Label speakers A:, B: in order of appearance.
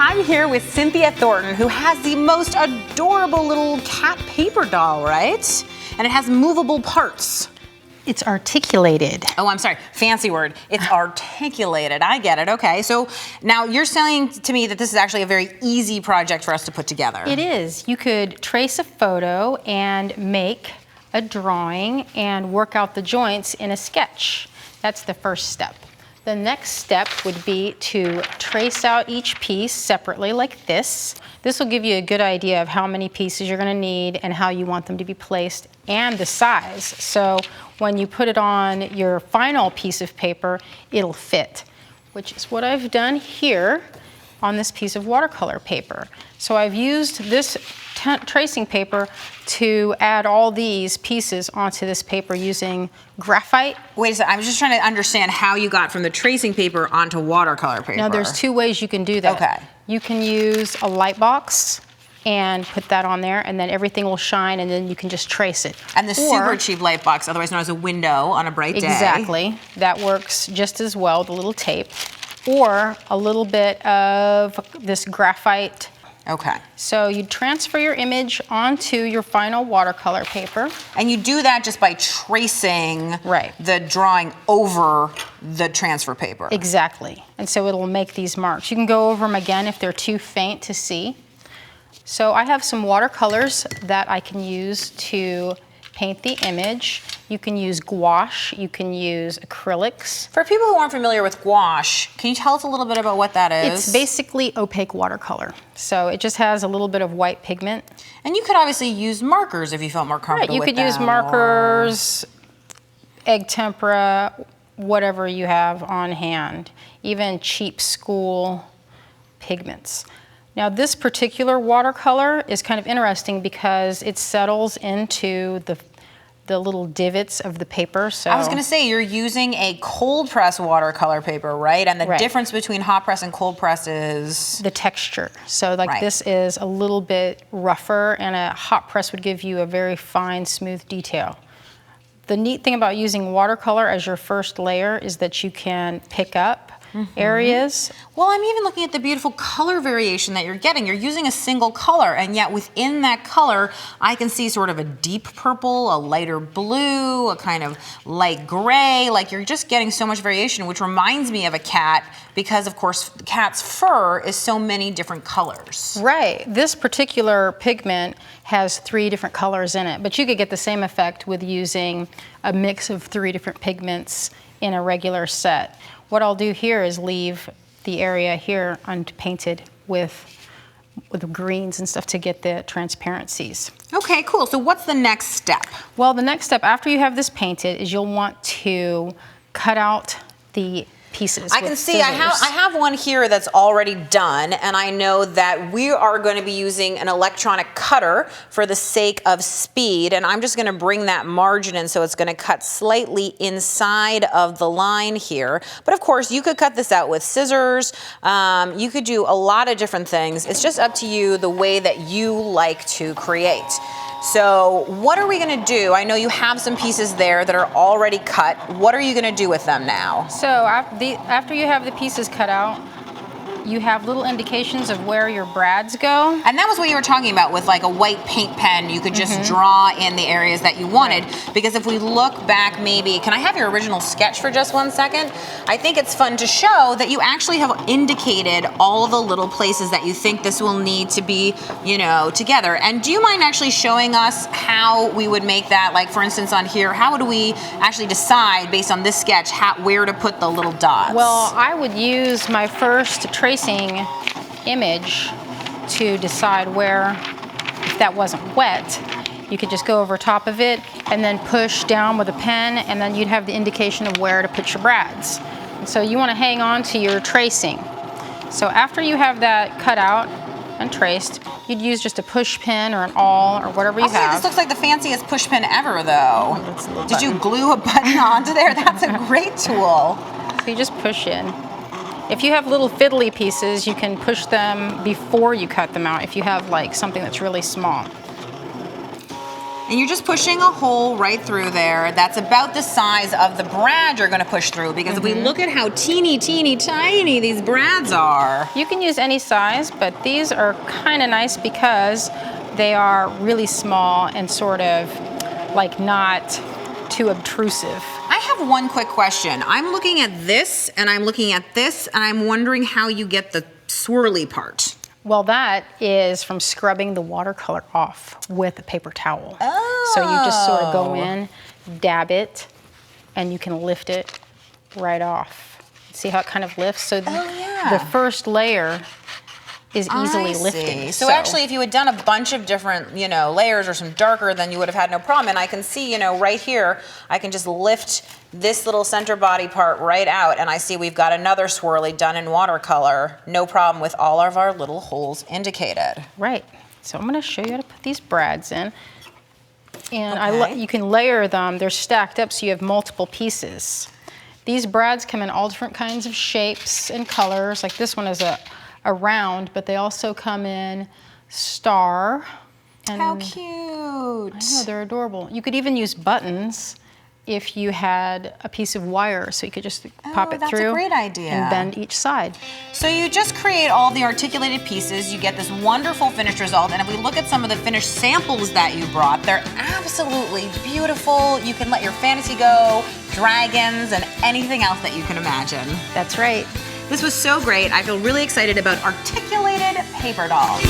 A: I'm here with Cynthia Thornton, who has the most adorable little cat paper doll, right? And it has movable parts.
B: It's articulated.
A: Oh, I'm sorry, fancy word. It's articulated, I get it, okay. So now you're saying to me that this is actually a very easy project for us to put together.
B: It is. You could trace a photo and make a drawing and work out the joints in a sketch. That's the first step. The next step would be to trace out each piece separately like this. This will give you a good idea of how many pieces you're going to need and how you want them to be placed and the size. So when you put it on your final piece of paper, it'll fit, which is what I've done here on this piece of watercolor paper. So I've used this tracing paper to add all these pieces onto this paper using graphite.
A: Wait a second, I was just trying to understand how you got from the tracing paper onto watercolor paper.
B: Now there's two ways you can do that.
A: Okay.
B: You can use a light box and put that on there, and then everything will shine, and then you can just trace it.
A: And the super cheap light box, otherwise known as a window on a bright day.
B: Exactly. That works just as well, the little tape. Or a little bit of this graphite.
A: Okay.
B: So you transfer your image onto your final watercolor paper.
A: And you do that just by tracing the drawing over the transfer paper.
B: Exactly. And so it'll make these marks. You can go over them again if they're too faint to see. So I have some watercolors that I can use to paint the image. You can use gouache, you can use acrylics.
A: For people who aren't familiar with gouache, can you tell us a little bit about what that is?
B: It's basically opaque watercolor. So it just has a little bit of white pigment.
A: And you could obviously use markers if you felt more comfortable with them.
B: You could use markers, egg tempera, whatever you have on hand, even cheap school pigments. Now this particular watercolor is kind of interesting because it settles into the little divots of the paper. So
A: I was going to say, you're using a cold press watercolor paper, right? And the difference between hot press and cold press is?
B: The texture. So like this is a little bit rougher, and a hot press would give you a very fine, smooth detail. The neat thing about using watercolor as your first layer is that you can pick up areas.
A: Well, I'm even looking at the beautiful color variation that you're getting. You're using a single color, and yet within that color, I can see sort of a deep purple, a lighter blue, a kind of light gray. Like, you're just getting so much variation, which reminds me of a cat because, of course, the cat's fur is so many different colors.
B: Right. This particular pigment has 3 different colors in it, but you could get the same effect with using a mix of 3 different pigments in a regular set. What I'll do here is leave the area here unpainted with greens and stuff to get the transparencies.
A: Okay, cool. So what's the next step?
B: Well, the next step after you have this painted is you'll want to cut out the pieces.
A: I can see I have one here that's already done, and I know that we are going to be using an electronic cutter for the sake of speed, and I'm just going to bring that margin in so it's going to cut slightly inside of the line here. But of course, you could cut this out with scissors. You could do a lot of different things. It's just up to you the way that you like to create. So what are we going to do? I know you have some pieces there that are already cut. What are you going to do with them now?
B: So after you have the pieces cut out, you have little indications of where your brads go.
A: And that was what you were talking about with like a white paint pen. You could just draw in the areas that you wanted. Because if we look back maybe, can I have your original sketch for just 1 second? I think it's fun to show that you actually have indicated all the little places that you think this will need to be, you know, together. And do you mind actually showing us how we would make that? Like for instance on here, how would we actually decide based on this sketch where to put the little dots?
B: Well, I would use my first tracing image to decide where, if that wasn't wet, you could just go over top of it and then push down with a pen, and then you'd have the indication of where to put your brads. And so you want to hang on to your tracing. So after you have that cut out and traced, you'd use just a push pin or an awl or whatever you have.
A: This looks like the fanciest push pin ever though. Did you glue a button onto there? That's a great tool.
B: So you just push in. If you have little fiddly pieces, you can push them before you cut them out if you have like something that's really small.
A: And you're just pushing a hole right through there. That's about the size of the brad you're gonna push through, because if we look at how teeny tiny these brads are.
B: You can use any size, but these are kind of nice because they are really small and sort of like not too obtrusive.
A: I have one quick question. I'm looking at this and I'm looking at this and I'm wondering how you get the swirly part.
B: Well, that is from scrubbing the watercolor off with a paper towel.
A: Oh.
B: So you just sort of go in, dab it, and you can lift it right off. See how it kind of lifts? So the first layer is easily lifted.
A: So actually, if you had done a bunch of different, layers or some darker, then you would have had no problem. And I can see, right here, I can just lift this little center body part right out, and I see we've got another swirly done in watercolor. No problem with all of our little holes indicated.
B: Right. So I'm going to show you how to put these brads in. And you can layer them. They're stacked up so you have multiple pieces. These brads come in all different kinds of shapes and colors. Like this one is a round, but they also come in star. And
A: how cute. I
B: know, they're adorable. You could even use buttons if you had a piece of wire, so you could just pop it through.
A: That's a great idea.
B: And bend each side.
A: So you just create all the articulated pieces, you get this wonderful finished result, and if we look at some of the finished samples that you brought, they're absolutely beautiful. You can let your fantasy go, dragons, and anything else that you can imagine.
B: That's right.
A: This was so great. I feel really excited about articulated paper dolls.